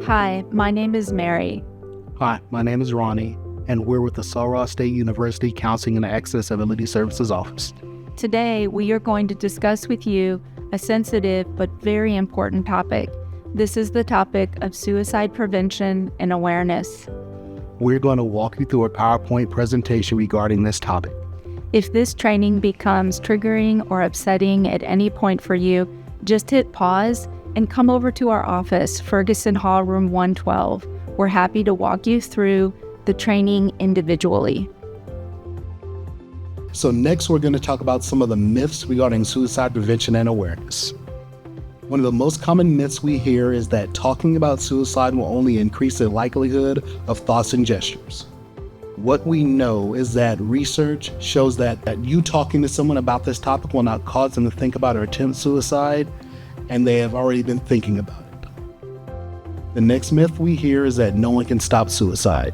Hi, my name is Mary. Hi, my name is Ronnie, and we're with the Sul Ross State University Counseling and Accessibility Services Office. Today, we are going to discuss with you a sensitive but very important topic. This is the topic of suicide prevention and awareness. We're going to walk you through a PowerPoint presentation regarding this topic. If this training becomes triggering or upsetting at any point for you, just hit pause and come over to our office, Ferguson Hall, room 112. We're happy to walk you through the training individually. So next, we're going to talk about some of the myths regarding suicide prevention and awareness. One of the most common myths we hear is that talking about suicide will only increase the likelihood of thoughts and gestures. What we know is that research shows that you talking to someone about this topic will not cause them to think about or attempt suicide, and they have already been thinking about it. The next myth we hear is that no one can stop suicide.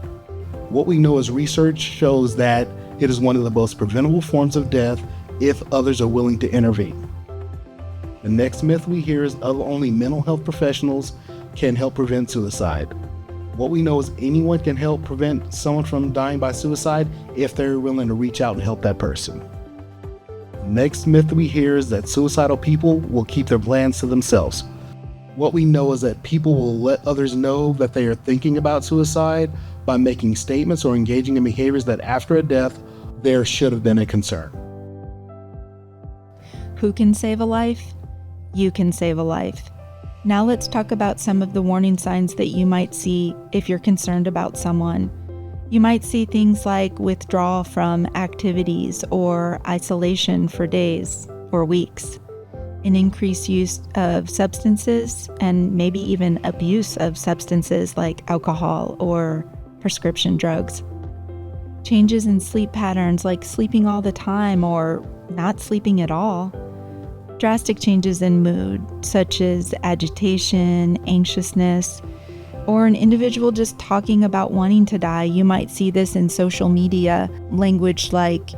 What we know is research shows that it is one of the most preventable forms of death if others are willing to intervene. The next myth we hear is only mental health professionals can help prevent suicide. What we know is anyone can help prevent someone from dying by suicide if they're willing to reach out and help that person. Next myth we hear is that suicidal people will keep their plans to themselves. What we know is that people will let others know that they are thinking about suicide by making statements or engaging in behaviors that after a death, there should have been a concern. Who can save a life? You can save a life. Now let's talk about some of the warning signs that you might see if you're concerned about someone. You might see things like withdrawal from activities or isolation for days or weeks, an increased use of substances and maybe even abuse of substances like alcohol or prescription drugs. Changes in sleep patterns like sleeping all the time or not sleeping at all. Drastic changes in mood, such as agitation, anxiousness, or an individual just talking about wanting to die. You might see this in social media language like,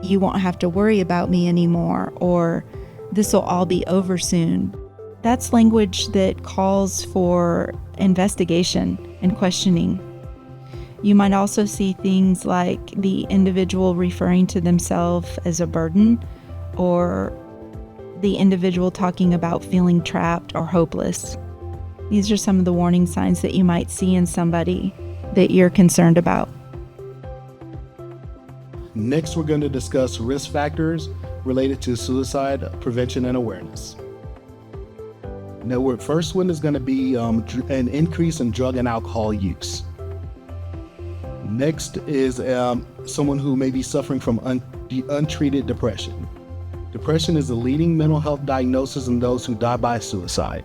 "You won't have to worry about me anymore," or "This will all be over soon." That's language that calls for investigation and questioning. You might also see things like the individual referring to themselves as a burden, or the individual talking about feeling trapped or hopeless. These are some of the warning signs that you might see in somebody that you're concerned about. Next, we're going to discuss risk factors related to suicide prevention and awareness. Now, the first one is going to be an increase in drug and alcohol use. Next is someone who may be suffering from untreated depression. Depression is the leading mental health diagnosis in those who die by suicide.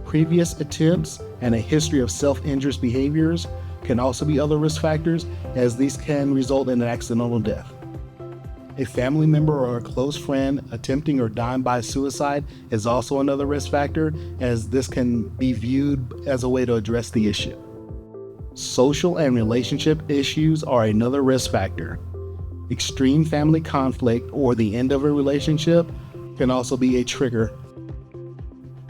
Previous attempts and a history of self-injurious behaviors can also be other risk factors, as these can result in an accidental death. A family member or a close friend attempting or dying by suicide is also another risk factor, as this can be viewed as a way to address the issue. Social and relationship issues are another risk factor. Extreme family conflict or the end of a relationship can also be a trigger.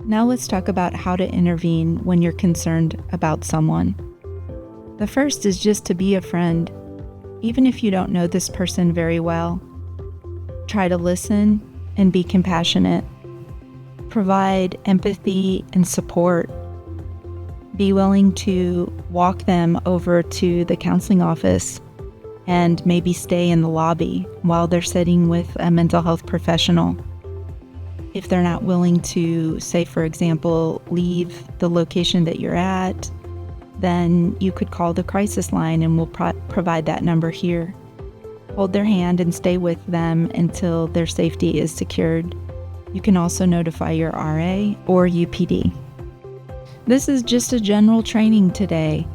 Now let's talk about how to intervene when you're concerned about someone. The first is just to be a friend, even if you don't know this person very well. Try to listen and be compassionate. Provide empathy and support. Be willing to walk them over to the counseling office and maybe stay in the lobby while they're sitting with a mental health professional. If they're not willing to, say, for example, leave the location that you're at, then you could call the crisis line and we'll provide that number here. Hold their hand and stay with them until their safety is secured. You can also notify your RA or UPD. This is just a general training today,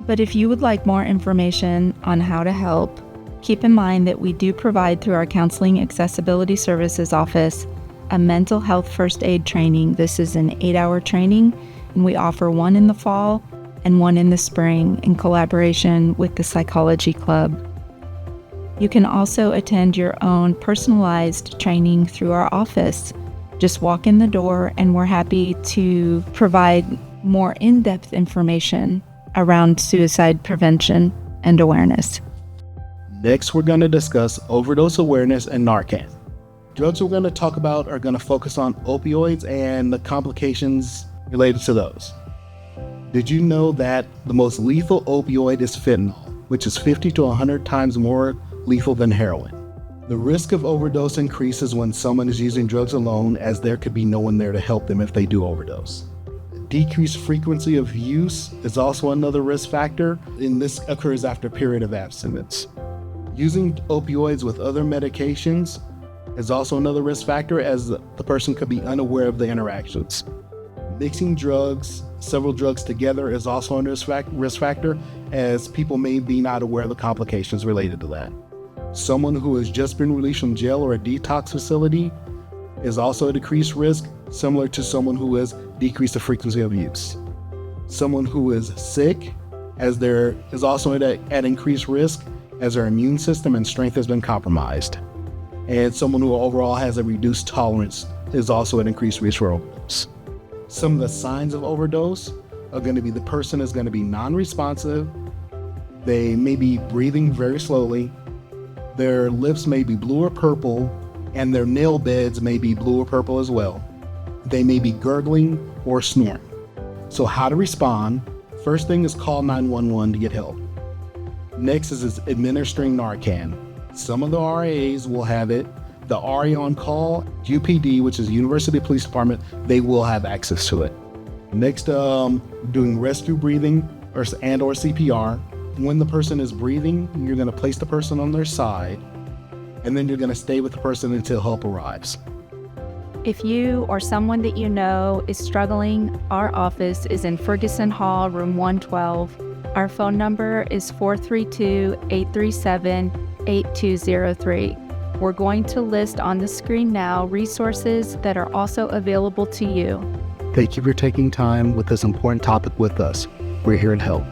but if you would like more information on how to help, keep in mind that we do provide through our Counseling Accessibility Services Office a mental health first aid training. This is an 8-hour training, and we offer one in the fall and one in the spring in collaboration with the Psychology Club. You can also attend your own personalized training through our office. Just walk in the door and we're happy to provide more in-depth information around suicide prevention and awareness. Next, we're going to discuss overdose awareness and Narcan. Drugs we're going to talk about are going to focus on opioids and the complications related to those. Did you know that the most lethal opioid is fentanyl, which is 50 to 100 times more lethal than heroin? The risk of overdose increases when someone is using drugs alone, as there could be no one there to help them if they do overdose. Decreased frequency of use is also another risk factor, and this occurs after a period of abstinence. Using opioids with other medications is also another risk factor, as the person could be unaware of the interactions. Mixing several drugs together is also a risk factor, as people may be not aware of the complications related to that. Someone who has just been released from jail or a detox facility is also at decreased risk, similar to someone who has decreased the frequency of use. Someone who is sick, as there is also at increased risk, as their immune system and strength has been compromised. And someone who overall has a reduced tolerance is also at increased risk for overdose. Some of the signs of overdose are going to be the person is going to be non-responsive, they may be breathing very slowly, their lips may be blue or purple, and their nail beds may be blue or purple as well. They may be gurgling or snoring. So how to respond? First thing is call 911 to get help. Next is administering Narcan. Some of the RAs will have it. The RA on call, UPD, which is University Police Department, they will have access to it. Next, doing rescue breathing or CPR. When the person is breathing, you're going to place the person on their side, and then you're going to stay with the person until help arrives. If you or someone that you know is struggling, our office is in Ferguson Hall, room 112. Our phone number is 432-837-8203. We're going to list on the screen now resources that are also available to you. Thank you for taking time with this important topic with us. We're here to help.